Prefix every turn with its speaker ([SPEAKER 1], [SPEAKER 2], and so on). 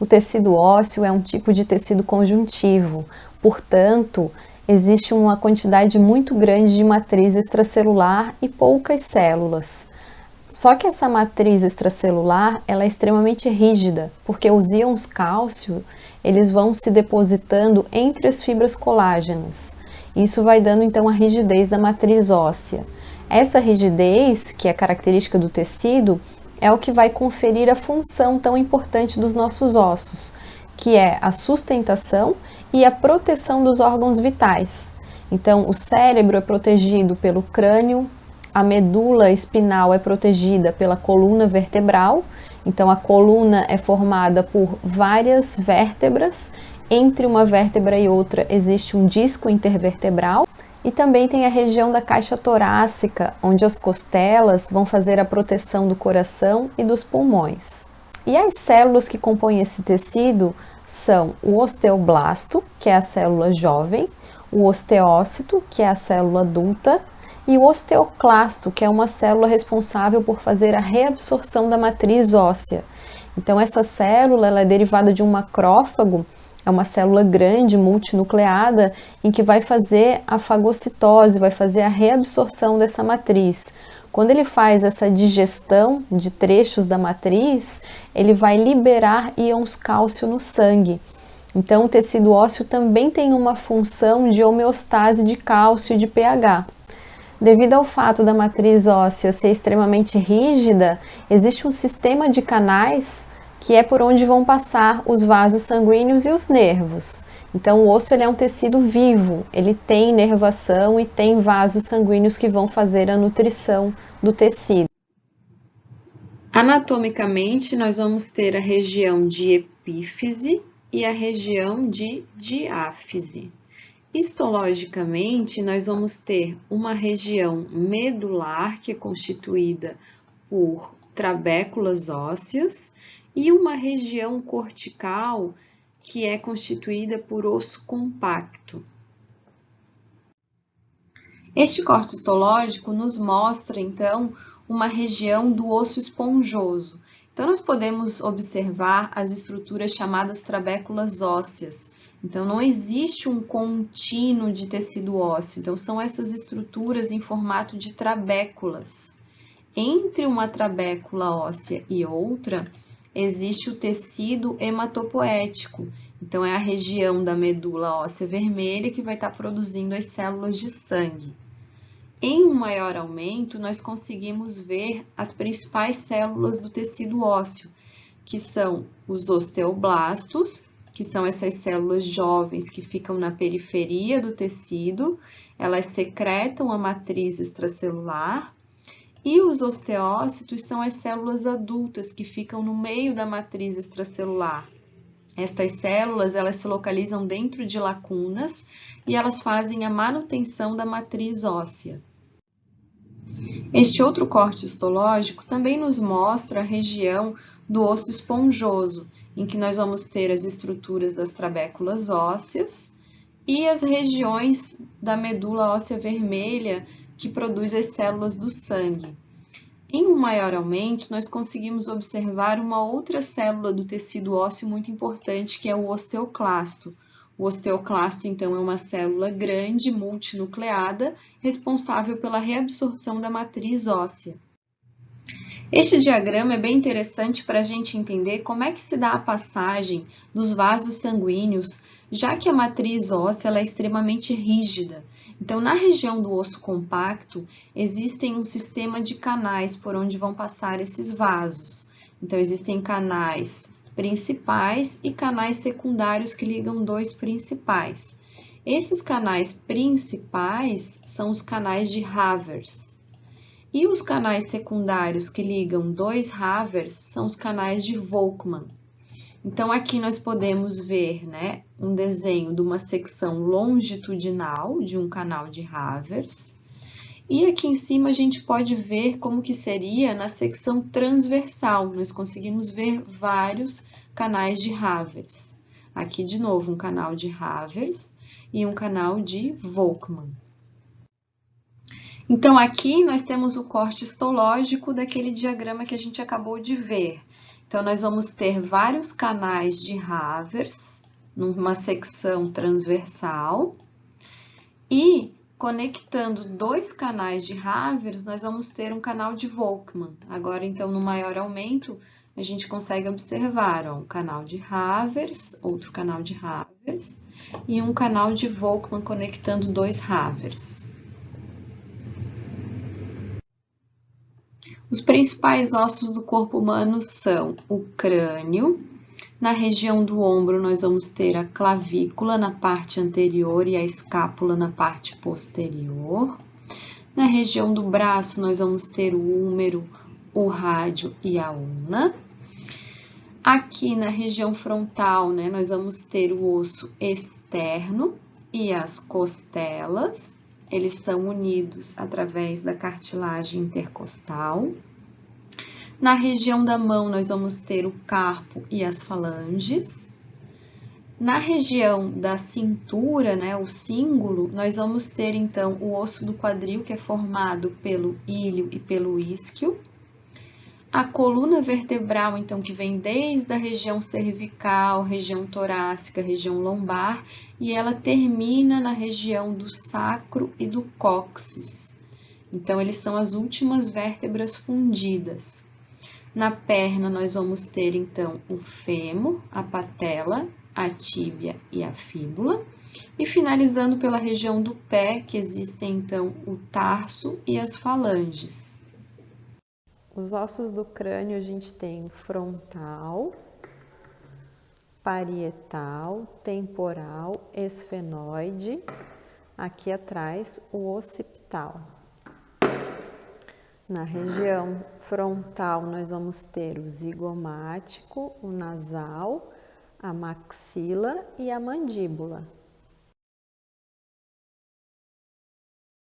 [SPEAKER 1] O tecido ósseo é um tipo de tecido conjuntivo, portanto, existe uma quantidade muito grande de matriz extracelular e poucas células. Só que essa matriz extracelular ela é extremamente rígida, porque os íons cálcio eles vão se depositando entre as fibras colágenas. Isso vai dando então a rigidez da matriz óssea. Essa rigidez, que é característica do tecido, é o que vai conferir a função tão importante dos nossos ossos, que é a sustentação e a proteção dos órgãos vitais. Então, o cérebro é protegido pelo crânio, a medula espinal é protegida pela coluna vertebral, então a coluna é formada por várias vértebras, entre uma vértebra e outra existe um disco intervertebral, e também tem a região da caixa torácica, onde as costelas vão fazer a proteção do coração e dos pulmões. E as células que compõem esse tecido são o osteoblasto, que é a célula jovem, o osteócito, que é a célula adulta, e o osteoclasto, que é uma célula responsável por fazer a reabsorção da matriz óssea. Então essa célula ela é derivada de um macrófago, é uma célula grande, multinucleada, em que vai fazer a fagocitose, vai fazer a reabsorção dessa matriz. Quando ele faz essa digestão de trechos da matriz, ele vai liberar íons cálcio no sangue. Então o tecido ósseo também tem uma função de homeostase de cálcio e de pH. Devido ao fato da matriz óssea ser extremamente rígida, existe um sistema de canais que é por onde vão passar os vasos sanguíneos e os nervos. Então, o osso ele é um tecido vivo, ele tem inervação e tem vasos sanguíneos que vão fazer a nutrição do tecido. Anatomicamente, nós vamos ter a região de epífise e a região de diáfise. Histologicamente, nós vamos ter uma região medular, que é constituída por trabéculas ósseas, e uma região cortical, que é constituída por osso compacto. Este corte histológico nos mostra, então, uma região do osso esponjoso. Então, nós podemos observar as estruturas chamadas trabéculas ósseas. Então, não existe um contínuo de tecido ósseo. Então, são essas estruturas em formato de trabéculas. Entre uma trabécula óssea e outra, existe o tecido hematopoético. Então, é a região da medula óssea vermelha que vai estar produzindo as células de sangue. Em um maior aumento, nós conseguimos ver as principais células do tecido ósseo, que são os osteoblastos, que são essas células jovens que ficam na periferia do tecido, elas secretam a matriz extracelular, e os osteócitos são as células adultas que ficam no meio da matriz extracelular. Estas células, elas se localizam dentro de lacunas e elas fazem a manutenção da matriz óssea. Este outro corte histológico também nos mostra a região do osso esponjoso, em que nós vamos ter as estruturas das trabéculas ósseas e as regiões da medula óssea vermelha que produz as células do sangue. Em um maior aumento, nós conseguimos observar uma outra célula do tecido ósseo muito importante, que é o osteoclasto. O osteoclasto, então, é uma célula grande, multinucleada, responsável pela reabsorção da matriz óssea. Este diagrama é bem interessante para a gente entender como é que se dá a passagem dos vasos sanguíneos, já que a matriz óssea ela é extremamente rígida. Então, na região do osso compacto, existem um sistema de canais por onde vão passar esses vasos. Então, existem canais principais e canais secundários que ligam dois principais. Esses canais principais são os canais de Havers. E os canais secundários que ligam dois Havers são os canais de Volkmann. Então, aqui nós podemos ver, né, um desenho de uma secção longitudinal de um canal de Havers. E aqui em cima a gente pode ver como que seria na secção transversal. Nós conseguimos ver vários canais de Havers. Aqui, de novo, um canal de Havers e um canal de Volkmann. Então, aqui nós temos o corte histológico daquele diagrama que a gente acabou de ver. Então, nós vamos ter vários canais de Havers numa secção transversal e conectando dois canais de Havers, nós vamos ter um canal de Volkmann. Agora, então, no maior aumento, a gente consegue observar um canal de Havers, outro canal de Havers e um canal de Volkmann conectando dois Havers. Os principais ossos do corpo humano são o crânio. Na região do ombro, nós vamos ter a clavícula na parte anterior e a escápula na parte posterior. Na região do braço, nós vamos ter o húmero, o rádio e a ulna. Aqui na região frontal, né, nós vamos ter o osso externo e as costelas. Eles são unidos através da cartilagem intercostal. Na região da mão, nós vamos ter o carpo e as falanges. Na região da cintura, né, o cíngulo, nós vamos ter, então, o osso do quadril, que é formado pelo íleo e pelo isquio. A coluna vertebral, então, que vem desde a região cervical, região torácica, região lombar, e ela termina na região do sacro e do cóccix. Então, eles são as últimas vértebras fundidas. Na perna, nós vamos ter, então, o fêmur, a patela, a tíbia e a fíbula. E finalizando pela região do pé, que existem, então, o tarso e as falanges. Os ossos do crânio a gente tem frontal, parietal, temporal, esfenoide, aqui atrás o occipital. Na região frontal nós vamos ter o zigomático, o nasal, a maxila e a mandíbula.